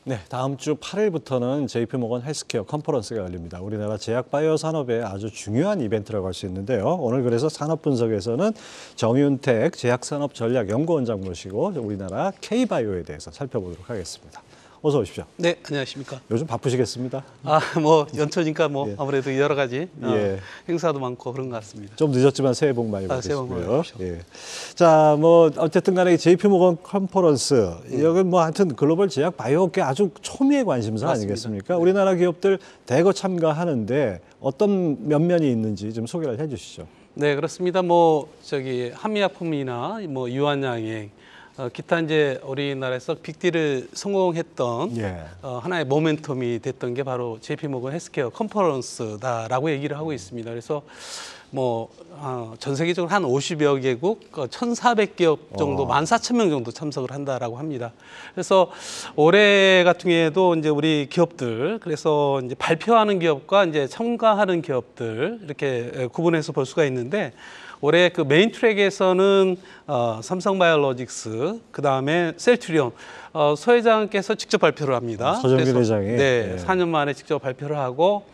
네, 다음 주 8일부터는 JP모건 헬스케어 컨퍼런스가 열립니다. 우리나라 제약 바이오 산업의 아주 중요한 이벤트라고 할 수 있는데요. 오늘 그래서 산업 분석에서는 정윤택 제약산업전략연구원장 모시고 우리나라 K바이오에 대해서 살펴보도록 하겠습니다. 어서 오십시오. 네, 안녕하십니까. 요즘 바쁘시겠습니다. 연초니까 예. 아무래도 여러 가지 예. 행사도 많고 그런 것 같습니다. 좀 늦었지만 새해 복 많이 새해 복 많이 받으시고요. 받으십시오. 예. 자, 어쨌든 간에 JP모건 컨퍼런스, 여긴 하여튼 글로벌 제약 바이오업계 아주 초미의 관심사 맞습니다. 아니겠습니까? 우리나라 기업들 대거 참가하는데 어떤 면면이 있는지 좀 소개를 해 주시죠. 네, 그렇습니다. 한미약품이나 유한양행, 기타 이제 우리나라에서 빅딜을 성공했던 예. 하나의 모멘텀이 됐던 게 바로 JP모건 헬스케어 컨퍼런스다라고 얘기를 하고 있습니다. 그래서 전 세계적으로 한 50여 개국, 1,400기업 정도, 14,000명 정도 참석을 한다라고 합니다. 그래서 올해 같은 경우에도 이제 우리 기업들, 그래서 이제 발표하는 기업과 이제 참가하는 기업들 이렇게 구분해서 볼 수가 있는데, 올해 그 메인 트랙에서는 삼성바이오로직스, 그 다음에 셀트리온, 서 회장께서 직접 발표를 합니다. 서정균 회장이. 네, 4년 만에 직접 발표를 하고,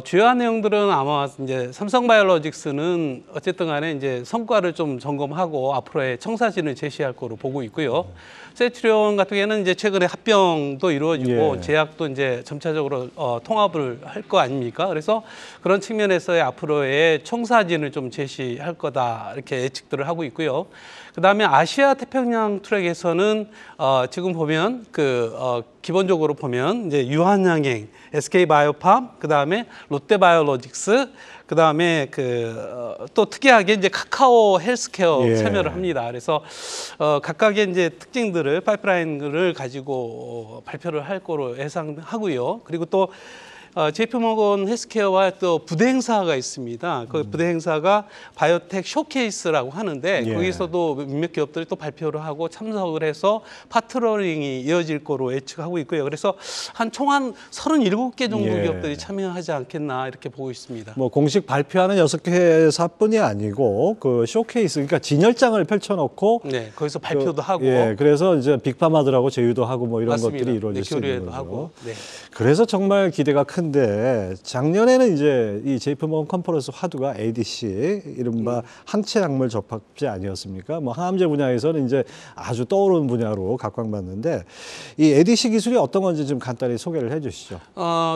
주요한 내용들은 아마 이제 삼성바이오로직스는 어쨌든 간에 이제 성과를 좀 점검하고 앞으로의 청사진을 제시할 거로 보고 있고요. 셀트리온 같은 경우에는 이제 최근에 합병도 이루어지고 예. 제약도 이제 점차적으로 통합을 할 거 아닙니까? 그래서 그런 측면에서의 앞으로의 청사진을 좀 제시할 거다 이렇게 예측들을 하고 있고요. 그다음에 아시아 태평양 트랙에서는 지금 보면 기본적으로 보면 이제 유한양행, SK바이오팜, 그다음에 롯데바이오로직스, 그다음에 또 특이하게 이제 카카오 헬스케어 예. 참여를 합니다. 그래서 각각의 이제 특징들을 파이프라인을 가지고 발표를 할 거로 예상하고요. 그리고 또 JP모건 헬스케어와 또 부대 행사가 있습니다. 그 부대 행사가 바이오텍 쇼케이스라고 하는데 예. 거기서도 몇몇 기업들이 또 발표를 하고 참석을 해서 파트너링이 이어질 거로 예측하고 있고요. 그래서 총 한 37개 정도 예. 기업들이 참여하지 않겠나 이렇게 보고 있습니다. 공식 발표하는 6개 회사뿐이 아니고 그 쇼케이스, 그러니까 진열장을 펼쳐놓고 네, 거기서 발표도 하고. 예, 그래서 이제 빅파마들하고 제휴도 하고 이런 맞습니다. 것들이 이루어질 수 있는 교류회도 거죠. 하고. 네. 그래서 정말 기대가 큰데 작년에는 이제 이 JP모건 컨퍼런스 화두가 ADC, 이른바 항체 약물 접합제 아니었습니까? 항암제 분야에서는 이제 아주 떠오르는 분야로 각광받는데 이 ADC 기술이 어떤 건지 좀 간단히 소개를 해주시죠.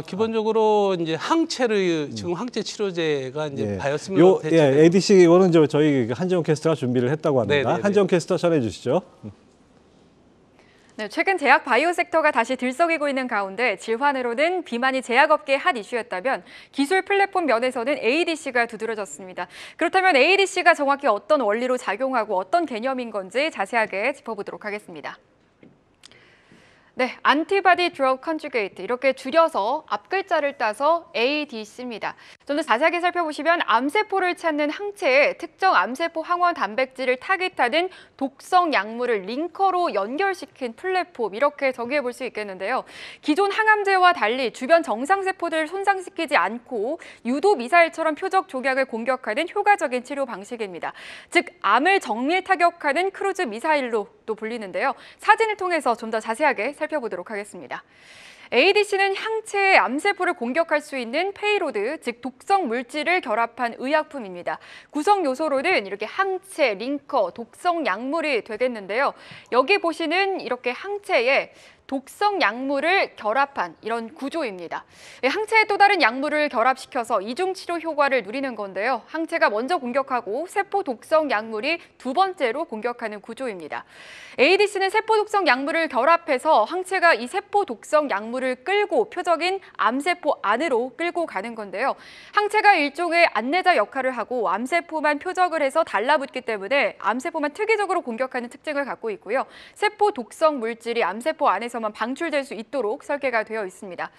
기본적으로 이제 항체를 지금 항체 치료제가 이제 예. 바이오시밀러 대체. 예, ADC 이거는 저희 한지원 캐스터가 준비를 했다고 합니다. 네네네. 한지원 캐스터 전해주시죠. 네, 최근 제약 바이오 섹터가 다시 들썩이고 있는 가운데 질환으로는 비만이 제약업계의 핫 이슈였다면 기술 플랫폼 면에서는 ADC가 두드러졌습니다. 그렇다면 ADC가 정확히 어떤 원리로 작용하고 어떤 개념인 건지 자세하게 짚어보도록 하겠습니다. 네, 안티바디 드러그 컨주게이트, 이렇게 줄여서 앞글자를 따서 ADC입니다. 좀 더 자세하게 살펴보시면 암세포를 찾는 항체에 특정 암세포 항원 단백질을 타깃하는 독성 약물을 링커로 연결시킨 플랫폼, 이렇게 정의해 볼 수 있겠는데요. 기존 항암제와 달리 주변 정상세포들을 손상시키지 않고 유도 미사일처럼 표적 종양을 공격하는 효과적인 치료 방식입니다. 즉, 암을 정밀 타격하는 크루즈 미사일로 또 불리는데요. 사진을 통해서 좀 더 자세하게 살펴보도록 하겠습니다. ADC는 항체의 암세포를 공격할 수 있는 페이로드, 즉 독성 물질을 결합한 의약품입니다. 구성 요소로는 이렇게 항체, 링커, 독성 약물이 되겠는데요. 여기 보시는 이렇게 항체에 독성 약물을 결합한 이런 구조입니다. 항체에 또 다른 약물을 결합시켜서 이중 치료 효과를 누리는 건데요. 항체가 먼저 공격하고 세포 독성 약물이 두 번째로 공격하는 구조입니다. ADC는 세포 독성 약물을 결합해서 항체가 이 세포 독성 약물을 끌고 표적인 암세포 안으로 끌고 가는 건데요. 항체가 일종의 안내자 역할을 하고 암세포만 표적을 해서 달라붙기 때문에 암세포만 특이적으로 공격하는 특징을 갖고 있고요. 세포 독성 물질이 암세포 안에서만 방출될 수 있도록 설계가 되어 있습니다.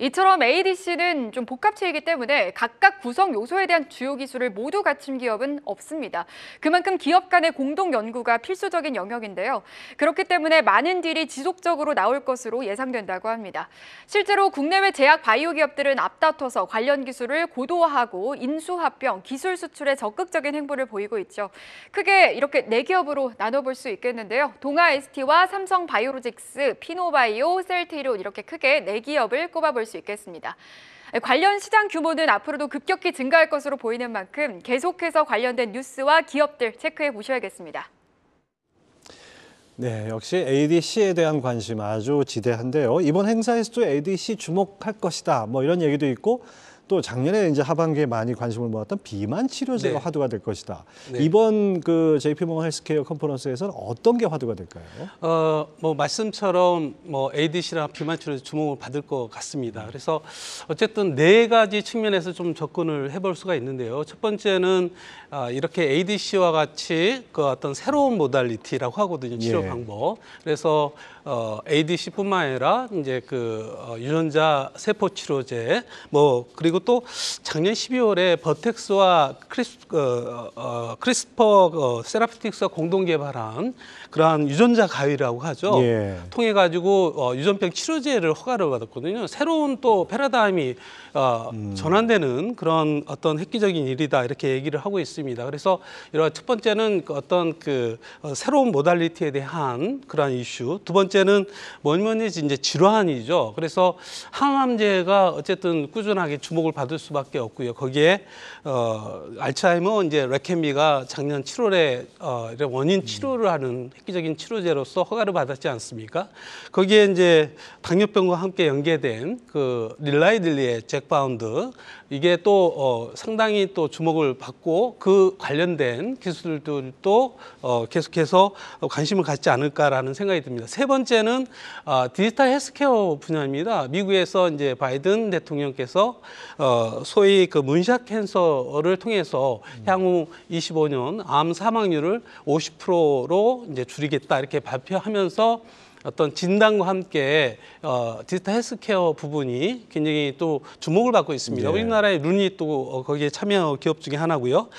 이처럼 ADC는 좀 복합체이기 때문에 각각 구성 요소에 대한 주요 기술을 모두 갖춘 기업은 없습니다. 그만큼 기업 간의 공동 연구가 필수적인 영역인데요. 그렇기 때문에 많은 딜이 지속적으로 나올 것으로 예상된다고 합니다. 실제로 국내외 제약 바이오 기업들은 앞다퉈서 관련 기술을 고도화하고 인수합병, 기술 수출에 적극적인 행보를 보이고 있죠. 크게 이렇게 4기업으로 나눠볼 수 있겠는데요. 동아 ST와 삼성 바이오로직스, 피노 테크노바이오, 셀트리온 이렇게 크게 4기업을 꼽아볼 수 있겠습니다. 관련 시장 규모는 앞으로도 급격히 증가할 것으로 보이는 만큼 계속해서 관련된 뉴스와 기업들 체크해 보셔야겠습니다. 네, 역시 ADC에 대한 관심 아주 지대한데요. 이번 행사에서도 ADC 주목할 것이다. 뭐 이런 얘기도 있고 또 작년에 이제 하반기에 많이 관심을 모았던 비만 치료제가 네. 화두가 될 것이다. 네. 이번 그 JP모건 헬스케어 컨퍼런스에서는 어떤 게 화두가 될까요? 뭐 말씀처럼 뭐 ADC랑 비만 치료제 주목을 받을 것 같습니다. 그래서 어쨌든 4가지 측면에서 좀 접근을 해볼 수가 있는데요. 첫 번째는 이렇게 ADC와 같이 그 어떤 새로운 모달리티라고 하거든요. 치료 예. 방법. 그래서 ADC뿐만 아니라 이제 그 유전자 세포 치료제 뭐 그리고 또 작년 12월에 버텍스와 크리스퍼 세라피틱스가 공동 개발한 그러한 유전자 가위라고 하죠. 예. 통해 가지고 유전병 치료제를 허가를 받았거든요. 새로운 또 패러다임이 전환되는 그런 어떤 획기적인 일이다 이렇게 얘기를 하고 있습니다. 그래서 이런 첫 번째는 어떤 그 새로운 모달리티에 대한 그러한 이슈. 두 번째는 뭐니 이제 질환이죠. 그래서 항암제가 어쨌든 꾸준하게 주목을 받을 수밖에 없고요. 거기에 알츠하이머 이제 레케미가 작년 7월에 원인 치료를 하는 획기적인 치료제로서 허가를 받았지 않습니까? 거기에 이제 당뇨병과 함께 연계된 그 릴라이딜리의 잭바운드 이게 또 상당히 또 주목을 받고 그 관련된 기술들도 계속해서 관심을 갖지 않을까라는 생각이 듭니다. 세 번째는 디지털 헬스케어 분야입니다. 미국에서 이제 바이든 대통령께서 소위 그 문샷 캔서를 통해서 향후 25년 암 사망률을 50%로 이제 줄이겠다 이렇게 발표하면서 어떤 진단과 함께 디지털 헬스케어 부분이 굉장히 또 주목을 받고 있습니다. 네. 우리나라의 룬이 또 거기에 참여 기업 중에 하나고요.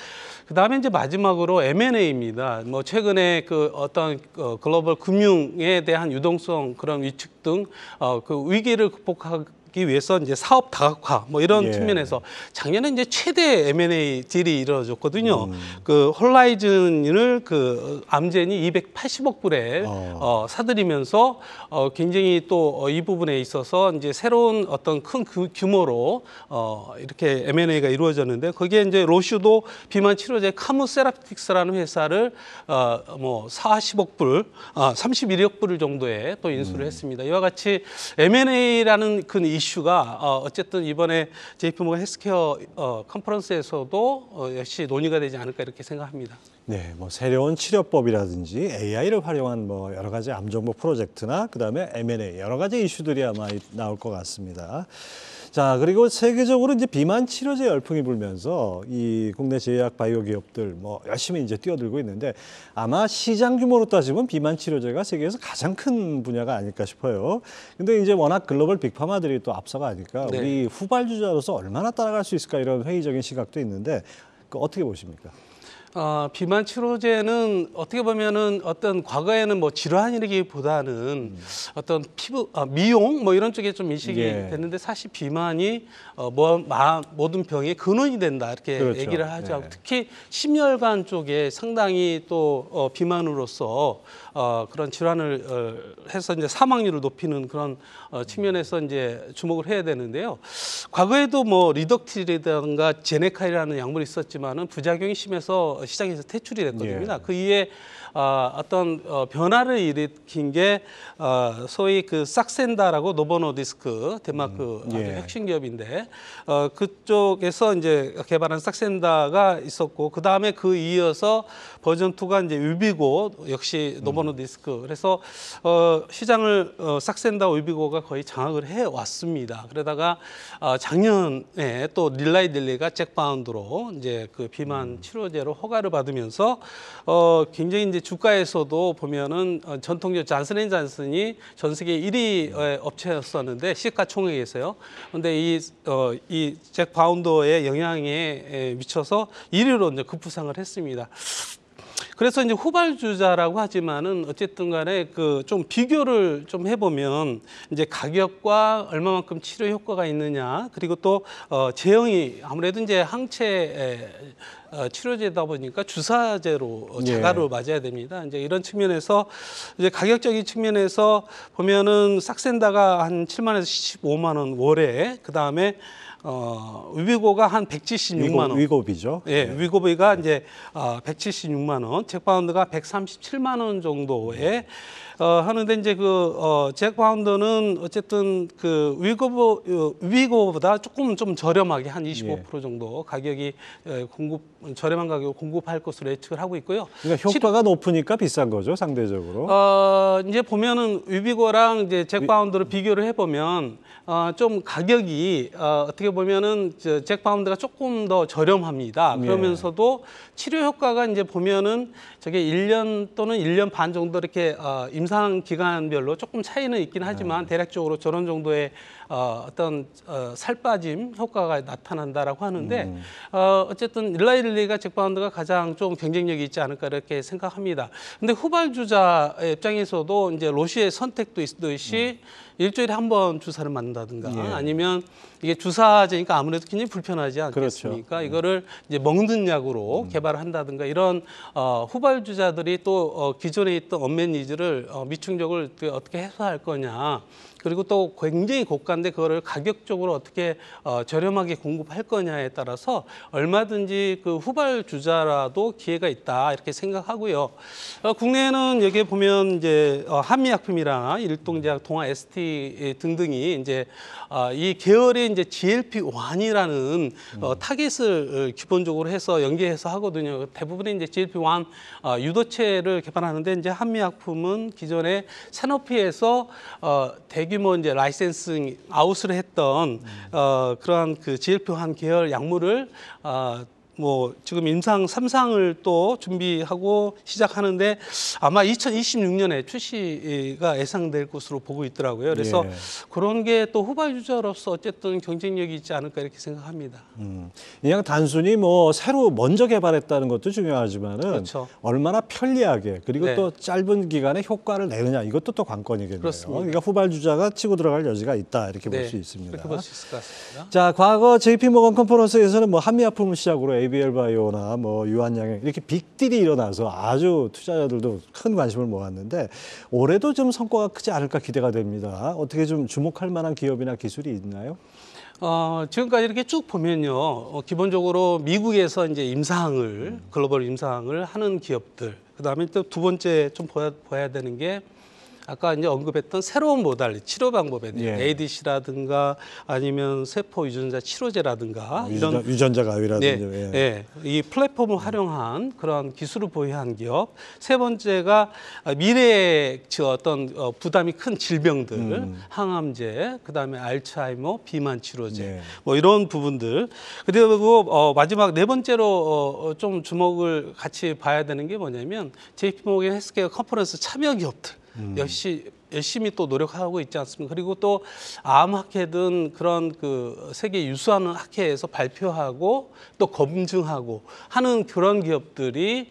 그다음에 이제 마지막으로 M&A입니다. 뭐 최근에 그 어떤 글로벌 금융에 대한 유동성 그런 위축 등 그 위기를 극복하기 위해서 이제 사업 다각화 뭐 이런 예. 측면에서 작년에 이제 최대 M&A 딜이 이루어졌거든요. 그 홀라이즌을 그 암젠이 280억 불에 사들이면서 굉장히 또 이 부분에 있어서 이제 새로운 어떤 큰 규모로 이렇게 M&A가 이루어졌는데 거기에 이제 로슈도 비만 치료제 카무세라픽스라는 회사를 뭐 40억 불, 31억 불 정도에 또 인수를 했습니다. 이와 같이 M&A라는 큰 이슈가 어쨌든 이번에 JP모건 헬스케어 컨퍼런스에서도 역시 논의가 되지 않을까 이렇게 생각합니다. 네, 뭐 새로운 치료법이라든지 AI를 활용한 뭐 여러 가지 암 정보 프로젝트나 그다음에 M&A 여러 가지 이슈들이 아마 나올 것 같습니다. 자, 그리고 세계적으로 이제 비만 치료제 열풍이 불면서 이 국내 제약 바이오 기업들 뭐 열심히 이제 뛰어들고 있는데 아마 시장 규모로 따지면 비만 치료제가 세계에서 가장 큰 분야가 아닐까 싶어요. 근데 이제 워낙 글로벌 빅파마들이 또 앞서가니까 네. 우리 후발주자로서 얼마나 따라갈 수 있을까 이런 회의적인 시각도 있는데 그 어떻게 보십니까? 비만 치료제는 어떻게 보면은 어떤 과거에는 뭐 질환이라기보다는 어떤 피부 미용 뭐 이런 쪽에 좀 인식이 예. 됐는데 사실 비만이 모든 병의 근원이 된다 이렇게 그렇죠. 얘기를 하죠. 네. 특히 심혈관 쪽에 상당히 또 비만으로서 그런 질환을 해서 이제 사망률을 높이는 그런 측면에서 이제 주목을 해야 되는데요. 과거에도 뭐 리덕틸이라든가 제네카이라는 약물이 있었지만은 부작용이 심해서 시장에서 퇴출이 됐거든요. 예. 그 이후에 어떤 변화를 일으킨 게 소위 그 삭센다라고 노보노디스크 덴마크 아주 예. 혁신 기업인데 그쪽에서 이제 개발한 삭센다가 있었고 그 다음에 그 이어서 버전 2가 이제 위비고 역시 노보노디스크 그래서 시장을 삭센다 위비고가 거의 장악을 해 왔습니다. 그러다가 작년에 또 릴라이딜리가 잭바운드로 이제 그 비만 치료제로 허가를 받으면서 굉장히 이제 주가에서도 보면은 전통적 잔슨앤잔슨이 전 세계 1위 업체였었는데 시가총액에서요. 그런데 이 잭바운더의 영향에 미쳐서 1위로 이제 급부상을 했습니다. 그래서 이제 후발주자라고 하지만은 어쨌든 간에 그 좀 비교를 좀 해보면 이제 가격과 얼마만큼 치료 효과가 있느냐 그리고 또 제형이 아무래도 이제 항체 치료제다 보니까 주사제로 예. 자가로 맞아야 됩니다. 이제 이런 측면에서 이제 가격적인 측면에서 보면은 싹센다가 한 7만에서 15만 원 월에 그다음에 위고가 한 176만 원. 위고비죠. 예, 위고비가 이제 176만 원, 잭파운드가 137만 원 정도에 하는데 이제 잭파운드는 어쨌든 그 위고보다 조금 좀 저렴하게 한 25% 정도 가격이 저렴한 가격으로 공급할 것으로 예측을 하고 있고요. 그러니까 효과가 높으니까 비싼 거죠, 상대적으로. 이제 보면은 위비고랑 이제 잭파운드를 비교를 해보면 좀 가격이 어떻게 보면은 잭파운드가 조금 더 저렴합니다. 그러면서도 치료 효과가 이제 보면은 저게 1년 또는 1년 반 정도 이렇게 임상 기간별로 조금 차이는 있긴 하지만 대략적으로 저런 정도의 어떤 살 빠짐 효과가 나타난다라고 하는데 어쨌든 일라이릴리가 잭파운드가 가장 좀 경쟁력이 있지 않을까 이렇게 생각합니다. 근데 후발주자 입장에서도 이제 로시의 선택도 있듯이 일주일에 한 번 주사를 맞는다든가 아니면 이게 주사제니까 아무래도 굉장히 불편하지 않겠습니까? 그렇죠. 이거를 이제 먹는 약으로 개발을 한다든가 이런 후발주자들이 또 기존에 있던 언맷 니즈를 미충족을 어떻게 해소할 거냐. 그리고 또 굉장히 고가인데 그거를 가격적으로 어떻게 저렴하게 공급할 거냐에 따라서 얼마든지 그 후발주자라도 기회가 있다 이렇게 생각하고요. 국내에는 여기 보면 이제 한미약품이나 일동제약, 동아 ST 등등이 이제 이 계열의 이제 GLP-1이라는 타겟을 기본적으로 해서 연계해서 하거든요. 대부분의 이제 GLP-1 유도체를 개발하는데 이제 한미약품은 기존에 산오피에서 대규모 이제 라이센싱 아웃을 했던 그러한 그 GLP-1 계열 약물을 뭐 지금 임상 3상을 또 준비하고 시작하는데 아마 2026년에 출시가 예상될 것으로 보고 있더라고요. 그래서 그런 게 또 후발주자로서 어쨌든 경쟁력이 있지 않을까 이렇게 생각합니다. 그냥 단순히 뭐 새로 먼저 개발했다는 것도 중요하지만은 그렇죠. 얼마나 편리하게 그리고 네. 또 짧은 기간에 효과를 내느냐 이것도 또 관건이겠네요. 그렇습니다. 그러니까 후발주자가 치고 들어갈 여지가 있다 이렇게 볼 수 있습니다. 그렇게 볼 수 있을 것 같습니다. 자, 과거 JP모건 컨퍼런스에서는 뭐 한미약품을 시작으로 ABL 바이오나 뭐 유한양행 이렇게 빅딜이 일어나서 아주 투자자들도 큰 관심을 모았는데 올해도 좀 성과가 크지 않을까 기대가 됩니다. 어떻게 좀 주목할 만한 기업이나 기술이 있나요? 지금까지 이렇게 쭉 보면요, 기본적으로 미국에서 이제 임상을 글로벌 임상을 하는 기업들, 그 다음에 또 두 번째 좀 봐야 되는 게. 아까 이제 언급했던 새로운 모달리 치료 방법에 대해 ADC라든가 아니면 세포 유전자 치료제라든가 이런 유전자 가위라든지 이 플랫폼을 활용한 그런 기술을 보유한 기업. 세 번째가 미래의 어떤 부담이 큰 질병들, 항암제, 그다음에 알츠하이머, 비만 치료제, 뭐 이런 부분들. 그리고 마지막 네 번째로 좀 주목을 같이 봐야 되는 게 뭐냐면 JP모건 헬스케어 컨퍼런스 참여 기업들. 역시 열심히 또 노력하고 있지 않습니까? 그리고 또 암학회 등 그런 그 세계 유수한 학회에서 발표하고 또 검증하고 하는 그런 기업들이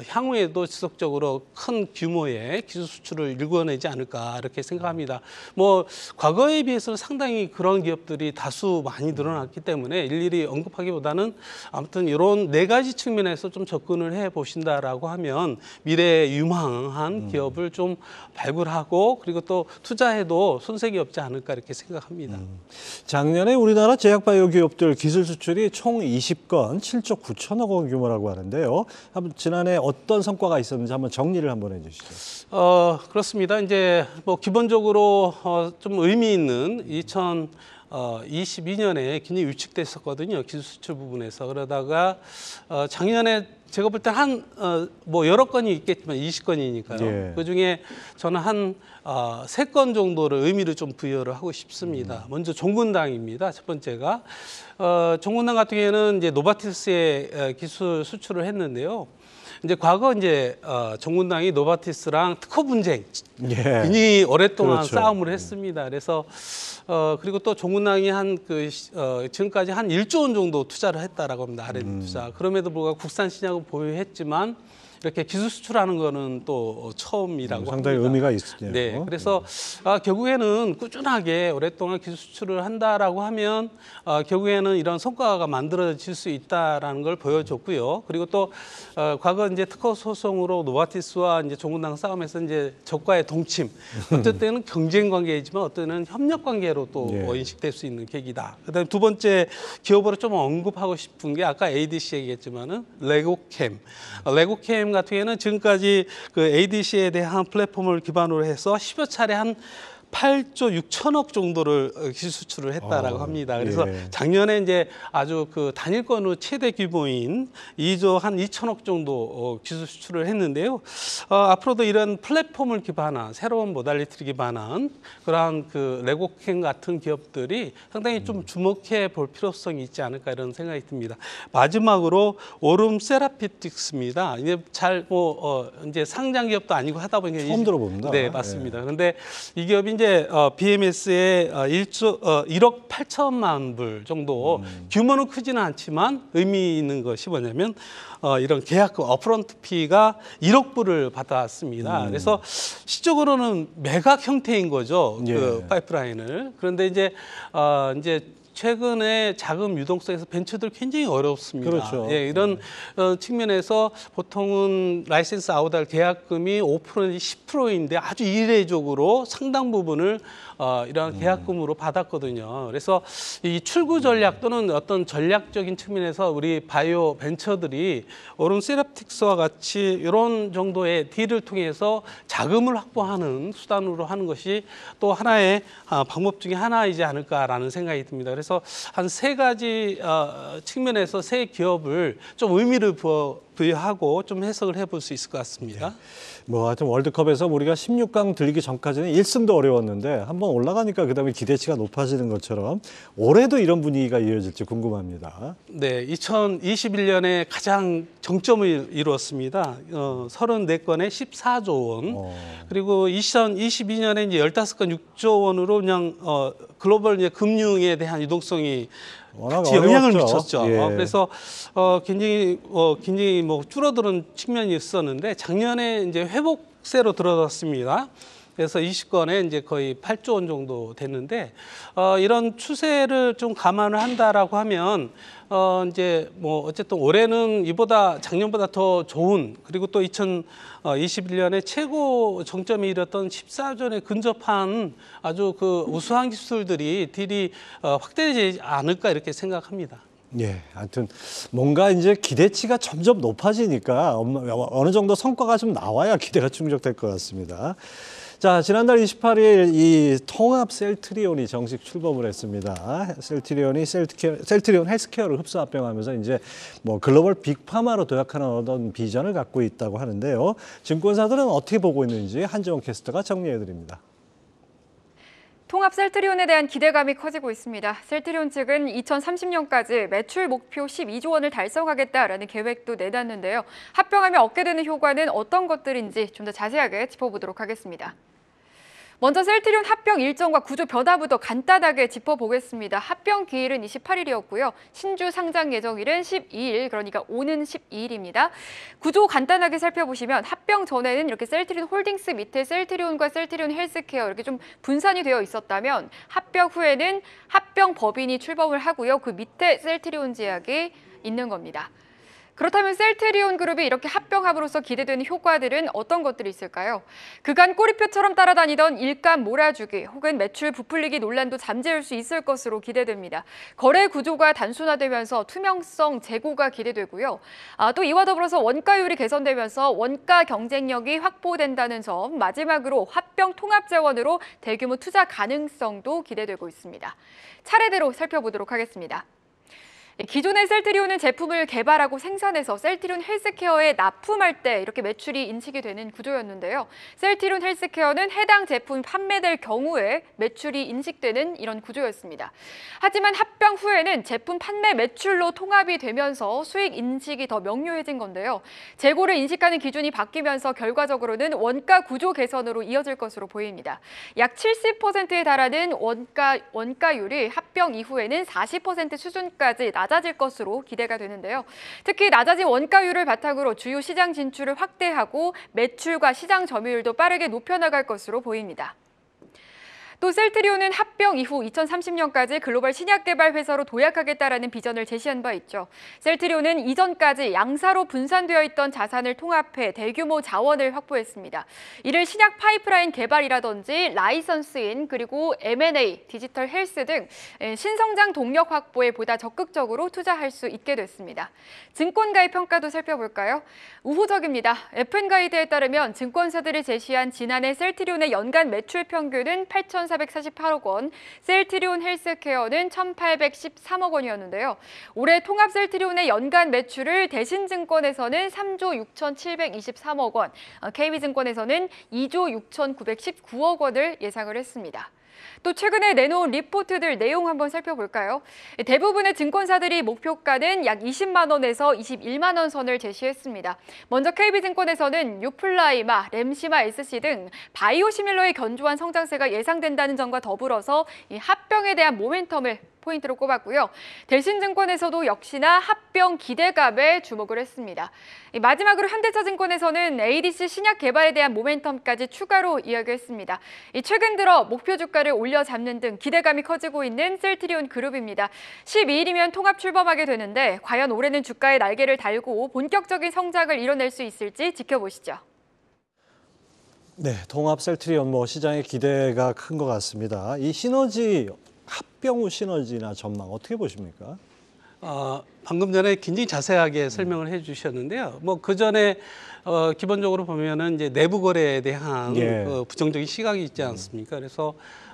향후에도 지속적으로 큰 규모의 기술 수출을 일궈내지 않을까 이렇게 생각합니다. 뭐 과거에 비해서는 상당히 그런 기업들이 다수 많이 늘어났기 때문에 일일이 언급하기보다는 아무튼 이런 네 가지 측면에서 좀 접근을 해 보신다라고 하면 미래에 유망한 기업을 좀 발굴하고 그리고 또 투자해도 손색이 없지 않을까 이렇게 생각합니다. 작년에 우리나라 제약바이오 기업들 기술 수출이 총 20건 7조 9천억 원 규모라고 하는데요. 한번 지난해 어떤 성과가 있었는지 한번 정리를 한번 해주시죠. 그렇습니다. 이제 뭐 기본적으로 좀 의미 있는 2022년에 굉장히 위축됐었거든요. 기술 수출 부분에서. 그러다가 작년에 제가 볼 때 뭐 여러 건이 있겠지만 20건이니까요. 그중에 저는 한 3건 정도를 의미를 좀 부여를 하고 싶습니다. 먼저 종군당입니다. 첫 번째가 종군당 같은 경우에는 이제 노바티스의 기술 수출을 했는데요. 이제 과거 이제 종군당이 노바티스랑 특허 분쟁 굉장히 오랫동안 싸움을 했습니다. 그래서 그리고 또 종군당이 지금까지 한 1조 원 정도 투자를 했다라고 합니다. R&D 투자. 그럼에도 불구하고 국산 신약을 보유했지만 이렇게 기술 수출하는 거는 또 처음이라고 상당히 합니다. 의미가 있네요. 네, 그래서 결국에는 꾸준하게 오랫동안 기술 수출을 한다라고 하면 결국에는 이런 성과가 만들어질 수 있다라는 걸 보여줬고요. 그리고 또 과거 이제 특허 소송으로 노바티스와 이제 종군당 싸움에서 이제 적과의 동침, 어떤 때는 경쟁 관계이지만 어떤 때는 협력 관계로 또 예. 인식될 수 있는 계기다. 그다음에 두 번째 기업으로 좀 언급하고 싶은 게 아까 ADC 얘기했지만은 레고캠. 레고캠 같은 경우에는 지금까지 그 ADC에 대한 플랫폼을 기반으로 해서 10여 차례 한 8조 6천억 정도를 기술 수출을 했다라고 합니다. 그래서 예. 작년에 이제 아주 그 단일권으로 최대 규모인 2조 한 2천억 정도 기술 수출을 했는데요. 앞으로도 이런 플랫폼을 기반한 새로운 모달리티를 기반한 그러한 그 레고캠 같은 기업들이 상당히 좀 주목해 볼 필요성이 있지 않을까 이런 생각이 듭니다. 마지막으로 오름 세라피틱스입니다. 이제 잘 이제 상장 기업도 아니고 하다 보니까 처음 들어봅니다. 네, 맞습니다. 그런데 이 기업이 이제 BMS에 1억 8천만 불 정도 규모는 크지는 않지만 의미 있는 것이 뭐냐면 이런 계약금 업프런트 피가 1억 불을 받았습니다. 그래서 시적으로는 매각 형태인 거죠. 예. 그 파이프라인을. 그런데 이제 최근에 자금 유동성에서 벤처들 굉장히 어렵습니다. 그렇죠. 예, 이런 측면에서 보통은 라이센스 아웃할 계약금이 5%인지 10%인데 아주 이례적으로 상당 부분을 이러한 계약금으로 받았거든요. 그래서 이 출구 전략 또는 어떤 전략적인 측면에서 우리 바이오 벤처들이 오른 세라픽스와 같이 이런 정도의 딜을 통해서 자금을 확보하는 수단으로 하는 것이 또 하나의 방법 중에 하나이지 않을까라는 생각이 듭니다. 그래서 한 세 가지 측면에서 세 기업을 좀 의미를 부여하고 좀 해석을 해볼 수 있을 것 같습니다. 뭐 하여튼 월드컵에서 우리가 16강 들기 전까지는 1승도 어려웠는데 한번 올라가니까 그다음에 기대치가 높아지는 것처럼 올해도 이런 분위기가 이어질지 궁금합니다. 네, 2021년에 가장 정점을 이루었습니다. 34건에 14조 원. 그리고 2022년에 이제 15건 6조 원으로 그냥 글로벌 이제 금융에 대한 유동성이 워낙 같이 영향을 어려웠죠. 미쳤죠. 예. 그래서 굉장히 뭐 줄어드는 측면이 있었는데 작년에 이제 회복세로 들어섰습니다. 그래서 20건에 이제 거의 8조 원 정도 됐는데 이런 추세를 좀 감안을 한다라고 하면 이제 뭐 어쨌든 올해는 이보다 작년보다 더 좋은 그리고 또 2021년에 최고 정점에 이뤘던 14조에 근접한 아주 그 우수한 기술들이 딜이 확대되지 않을까 이렇게 생각합니다. 예, 하여튼 뭔가 이제 기대치가 점점 높아지니까 어느 정도 성과가 좀 나와야 기대가 충족될 것 같습니다. 자, 지난달 28일 이 통합 셀트리온이 정식 출범을 했습니다. 셀트리온이 셀트리온 헬스케어를 흡수 합병하면서 이제 뭐 글로벌 빅파마로 도약하는 어떤 비전을 갖고 있다고 하는데요. 증권사들은 어떻게 보고 있는지 한정원 캐스터가 정리해 드립니다. 통합 셀트리온에 대한 기대감이 커지고 있습니다. 셀트리온 측은 2030년까지 매출 목표 12조 원을 달성하겠다라는 계획도 내놨는데요. 합병하면 얻게 되는 효과는 어떤 것들인지 좀 더 자세하게 짚어보도록 하겠습니다. 먼저 셀트리온 합병 일정과 구조 변화부터 간단하게 짚어보겠습니다. 합병 기일은 28일이었고요. 신주 상장 예정일은 12일, 그러니까 오는 12일입니다. 구조 간단하게 살펴보시면 합병 전에는 이렇게 셀트리온 홀딩스 밑에 셀트리온과 셀트리온 헬스케어 이렇게 좀 분산이 되어 있었다면 합병 후에는 합병 법인이 출범을 하고요. 그 밑에 셀트리온 제약이 있는 겁니다. 그렇다면 셀트리온 그룹이 이렇게 합병함으로써 기대되는 효과들은 어떤 것들이 있을까요? 그간 꼬리표처럼 따라다니던 일감 몰아주기 혹은 매출 부풀리기 논란도 잠재울 수 있을 것으로 기대됩니다. 거래 구조가 단순화되면서 투명성 제고가 기대되고요. 또 이와 더불어서 원가율이 개선되면서 원가 경쟁력이 확보된다는 점, 마지막으로 합병 통합 재원으로 대규모 투자 가능성도 기대되고 있습니다. 차례대로 살펴보도록 하겠습니다. 기존의 셀트리온은 제품을 개발하고 생산해서 셀트리온 헬스케어에 납품할 때 이렇게 매출이 인식이 되는 구조였는데요. 셀트리온 헬스케어는 해당 제품 판매될 경우에 매출이 인식되는 이런 구조였습니다. 하지만 합병 후에는 제품 판매 매출로 통합이 되면서 수익 인식이 더 명료해진 건데요. 재고를 인식하는 기준이 바뀌면서 결과적으로는 원가 구조 개선으로 이어질 것으로 보입니다. 약 70%에 달하는 원가율이 합병 이후에는 40% 수준까지 낮아질 것으로 기대가 되는데요. 특히 낮아진 원가율을 바탕으로 주요 시장 진출을 확대하고 매출과 시장 점유율도 빠르게 높여나갈 것으로 보입니다. 또 셀트리온은 합병 이후 2030년까지 글로벌 신약 개발 회사로 도약하겠다라는 비전을 제시한 바 있죠. 셀트리온은 이전까지 양사로 분산되어 있던 자산을 통합해 대규모 자원을 확보했습니다. 이를 신약 파이프라인 개발이라든지 라이선스인 그리고 M&A, 디지털 헬스 등 신성장 동력 확보에 보다 적극적으로 투자할 수 있게 됐습니다. 증권가의 평가도 살펴볼까요? 우호적입니다. F&가이드에 따르면 증권사들이 제시한 지난해 셀트리온의 연간 매출 평균은 8,448억 원, 셀트리온 헬스케어는 1,813억 원이었는데요. 올해 통합 셀트리온의 연간 매출을 대신증권에서는 3조 6,723억 원, KB증권에서는 2조 6,919억 원을 예상을 했습니다. 또 최근에 내놓은 리포트들 내용 한번 살펴볼까요? 대부분의 증권사들이 목표가는 약 20만 원에서 21만 원 선을 제시했습니다. 먼저 KB증권에서는 유플라이마, 램시마 SC 등 바이오시밀러의 견조한 성장세가 예상된다는 점과 더불어서 이 합병에 대한 모멘텀을 포인트로 꼽았고요. 대신증권에서도 역시나 합병 기대감에 주목을 했습니다. 마지막으로 현대차증권에서는 ADC 신약 개발에 대한 모멘텀까지 추가로 이야기했습니다. 최근 들어 목표 주가를 올려잡는 등 기대감이 커지고 있는 셀트리온 그룹입니다. 12일이면 통합 출범하게 되는데 과연 올해는 주가에 날개를 달고 본격적인 성장을 이뤄낼 수 있을지 지켜보시죠. 네, 통합 셀트리온 시장의 기대가 큰 것 같습니다. 이 시너지 합병 후 시너지나 전망 어떻게 보십니까? 방금 전에 굉장히 자세하게 설명을 해주셨는데요. 그 전에 기본적으로 보면은 이제 내부 거래에 대한 예. 부정적인 시각이 있지 않습니까? 그래서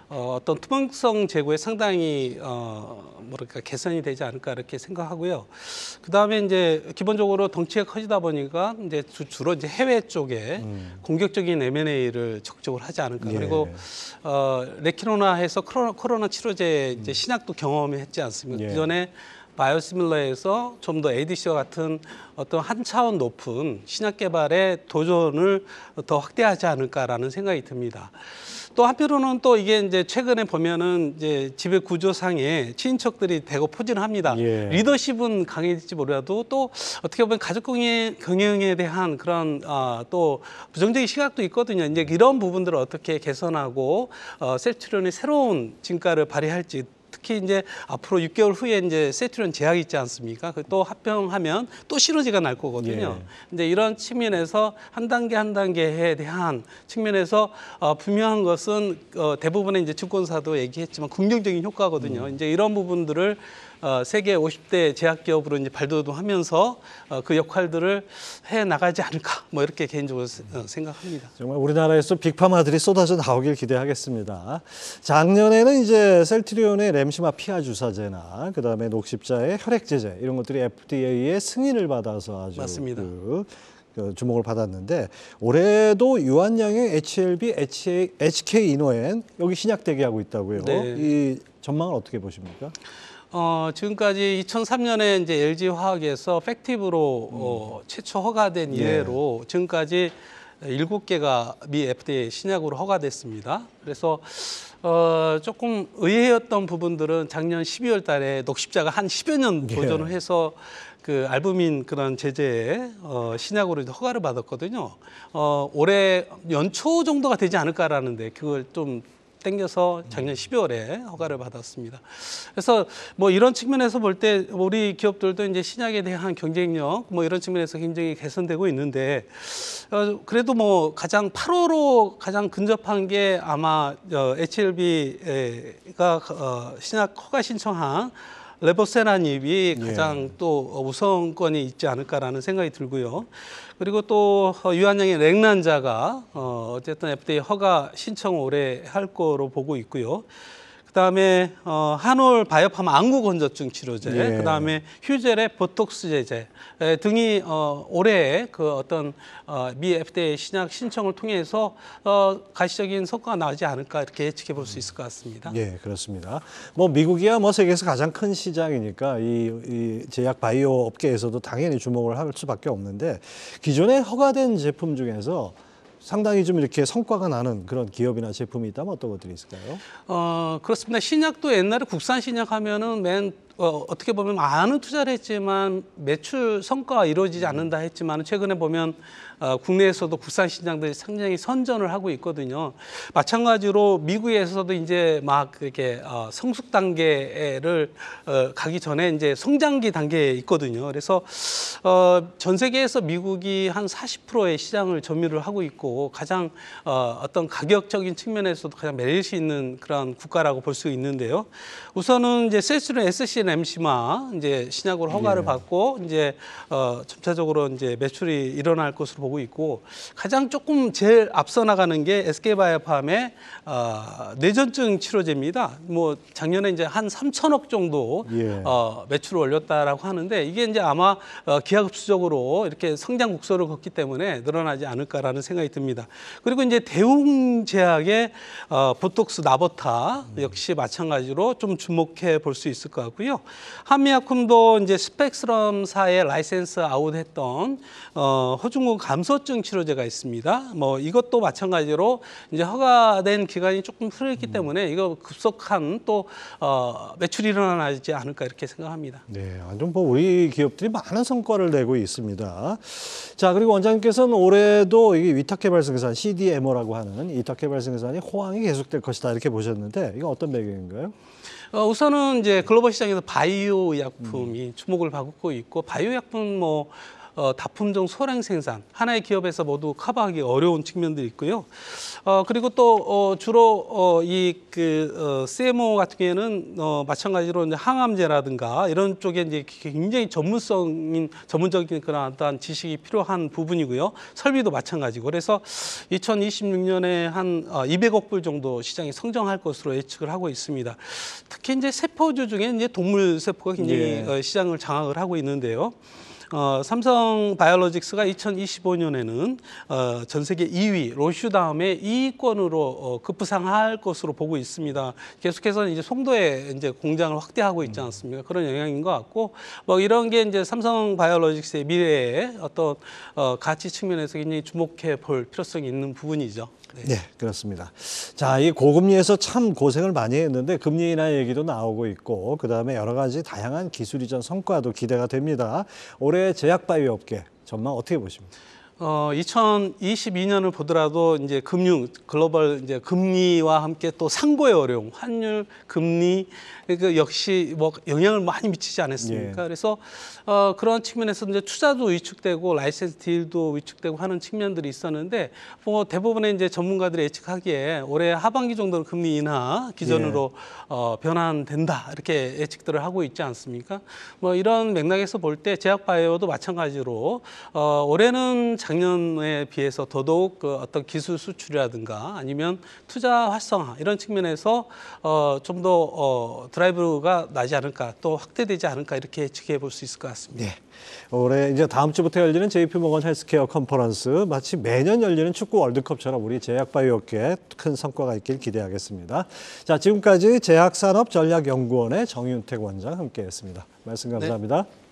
어떤 투명성 제고에 상당히 뭐랄까 개선이 되지 않을까 이렇게 생각하고요. 그 다음에 이제 기본적으로 덩치가 커지다 보니까 이제 주로 이제 해외 쪽에 공격적인 M&A를 적극적으로 하지 않을까. 예. 그리고 레키노나해서 코로나 치료제 이제 신약도 경험했지 않습니까? 예. 그전에 바이오시밀러에서 좀 더 ADC와 같은 어떤 한 차원 높은 신약 개발의 도전을 더 확대하지 않을까라는 생각이 듭니다. 또 한편으로는 또 이게 이제 최근에 보면은 이제 지배 구조상에 친인척들이 대거 포진을 합니다. 예. 리더십은 강해질지 몰라도 또 어떻게 보면 가족 경영에 대한 그런 또 부정적인 시각도 있거든요. 이제 이런 부분들을 어떻게 개선하고 셀트리온의 새로운 진가를 발휘할지. 특히 이제 앞으로 6개월 후에 이제 셀트리온 제약이 있지 않습니까? 또 합병하면 또 시너지가 날 거거든요. 예. 이제 이런 측면에서 한 단계 한 단계에 대한 측면에서 분명한 것은 대부분의 이제 증권사도 얘기했지만 긍정적인 효과거든요. 이제 이런 부분들을 세계 50대 제약 기업으로 이제 발돋움하면서 그 역할들을 해 나가지 않을까 뭐 이렇게 개인적으로 생각합니다. 정말 우리나라에서 빅파마들이 쏟아져 나오길 기대하겠습니다. 작년에는 이제 셀트리온의 램시마 피하 주사제나 그다음에 녹십자의 혈액 제제 이런 것들이 FDA의 승인을 받아서 아주 맞습니다. 주목을 받았는데 올해도 유한양의 HLB, HK 이노엔 여기 신약 대기하고 있다고요. 네. 이 전망을 어떻게 보십니까? 지금까지 2003년에 이제 LG 화학에서 팩티브로 최초 허가된 이래로 지금까지 7개가 미 FDA 신약으로 허가됐습니다. 그래서 조금 의외였던 부분들은 작년 12월 달에 녹십자가 한 10여 년 도전을 해서 그 알부민 그런 제제에 신약으로 이제 허가를 받았거든요. 올해 연초 정도가 되지 않을까라는데 그걸 좀 땡겨서 작년 12월에 허가를 받았습니다. 그래서 뭐 이런 측면에서 볼 때 우리 기업들도 이제 신약에 대한 경쟁력 뭐 이런 측면에서 굉장히 개선되고 있는데 그래도 뭐 가장 8호로 가장 근접한 게 아마 HLB가 신약 허가 신청한 레보세라닙이 가장 또 우선권이 있지 않을까라는 생각이 들고요. 그리고 또 유한양의 렉난자가 어쨌든 FDA 허가 신청 올해 할 거로 보고 있고요. 그다음에 한올 바이오파마 안구 건조증 치료제, 그다음에 휴젤의 보톡스 제제 등이 올해 그 어떤 미 FDA 신약 신청을 통해서 가시적인 성과가 나오지 않을까 이렇게 예측해 볼 수 있을 것 같습니다. 예, 그렇습니다. 뭐 미국이야 뭐 세계에서 가장 큰 시장이니까 이 제약 바이오 업계에서도 당연히 주목을 할 수밖에 없는데 기존에 허가된 제품 중에서 상당히 좀 이렇게 성과가 나는 그런 기업이나 제품이 있다면 어떤 것들이 있을까요? 그렇습니다. 신약도 옛날에 국산 신약 하면은 맨 어떻게 보면 많은 투자를 했지만 매출 성과가 이루어지지 않는다 했지만 최근에 보면 국내에서도 국산 시장들이 상당히 선전을 하고 있거든요. 마찬가지로 미국에서도 이제 막 이렇게 성숙 단계를 가기 전에 이제 성장기 단계에 있거든요. 그래서 전 세계에서 미국이 한 40%의 시장을 점유를 하고 있고 가장 어떤 가격적인 측면에서도 가장 메리트 있는 그런 국가라고 볼 수 있는데요. 우선은 이제 셀수는 SCMC마 이제 신약으로 허가를 받고 이제 점차적으로 이제 매출이 일어날 것으로 보고 있고 가장 조금 제일 앞서 나가는 게 SK바이오팜의 뇌전증 치료제입니다. 뭐 작년에 이제 한 3천억 정도 매출을 올렸다라고 하는데 이게 이제 아마 기하급수적으로 이렇게 성장 곡선을 걷기 때문에 늘어나지 않을까라는 생각이 듭니다. 그리고 이제 대웅제약의 보톡스 나보타 역시 마찬가지로 좀 주목해 볼 수 있을 것 같고요. 한미약품도 이제 스펙스럼사의 라이센스 아웃했던 허중군 감소증 치료제가 있습니다. 뭐 이것도 마찬가지로 이제 허가된 기간이 조금 흐르기 때문에 이거 급속한 또 매출이 일어나지 않을까 이렇게 생각합니다. 네, 완전 뭐 우리 기업들이 많은 성과를 내고 있습니다. 자, 그리고 원장님께서는 올해도 이게 위탁개발생산 CDMO라고 하는 위탁개발생산이 호황이 계속될 것이다 이렇게 보셨는데 이건 어떤 배경인가요? 우선은 이제 글로벌 시장에서 바이오 약품이 주목을 받고 있고 바이오 약품 뭐 다품종 소량 생산 하나의 기업에서 모두 커버하기 어려운 측면들이 있고요. 그리고 또 주로 CMO 같은 경우에는 마찬가지로 이제 항암제라든가 이런 쪽에 이제 굉장히 전문적인 그런 어떠한 지식이 필요한 부분이고요. 설비도 마찬가지고 그래서 2026년에 한 200억 불 정도 시장이 성장할 것으로 예측을 하고 있습니다. 특히 이제 세포주 중에 이제 동물 세포가 굉장히 시장을 장악을 하고 있는데요. 삼성 바이오로직스가 2025년에는 전 세계 2위 로슈 다음에 2위권으로 급부상할 것으로 보고 있습니다. 계속해서 이제 송도에 이제 공장을 확대하고 있지 않습니까? 그런 영향인 것 같고 뭐 이런 게 이제 삼성 바이오로직스의 미래의 어떤 가치 측면에서 굉장히 주목해 볼 필요성이 있는 부분이죠. 네, 그렇습니다. 자, 이 고금리에서 참 고생을 많이 했는데 금리 인하 얘기도 나오고 있고 그다음에 여러 가지 다양한 기술 이전 성과도 기대가 됩니다. 올해 제약바이오 업계 전망 어떻게 보십니까? 2022년을 보더라도 이제 글로벌 이제 금리와 함께 또 상고의 어려움, 환율, 금리 그 역시 뭐 영향을 많이 미치지 않았습니까? 그래서 그런 측면에서 이제 투자도 위축되고 라이센스 딜도 위축되고 하는 측면들이 있었는데 뭐 대부분의 이제 전문가들이 예측하기에 올해 하반기 정도는 금리 인하 기전으로 변환된다 이렇게 예측들을 하고 있지 않습니까? 뭐 이런 맥락에서 볼 때 제약바이오도 마찬가지로 올해는 작년에 비해서 더더욱 그 어떤 기술 수출이라든가 아니면 투자 활성화 이런 측면에서 좀 더 드라이브가 나지 않을까 또 확대되지 않을까 이렇게 예측해 볼 수 있을 것 같습니다. 네. 올해 이제 다음 주부터 열리는 JP모건 헬스케어 컨퍼런스 마치 매년 열리는 축구 월드컵처럼 우리 제약바이오 업계에 큰 성과가 있길 기대하겠습니다. 자, 지금까지 제약산업전략연구원의 정윤택 원장 함께했습니다. 말씀 감사합니다. 네.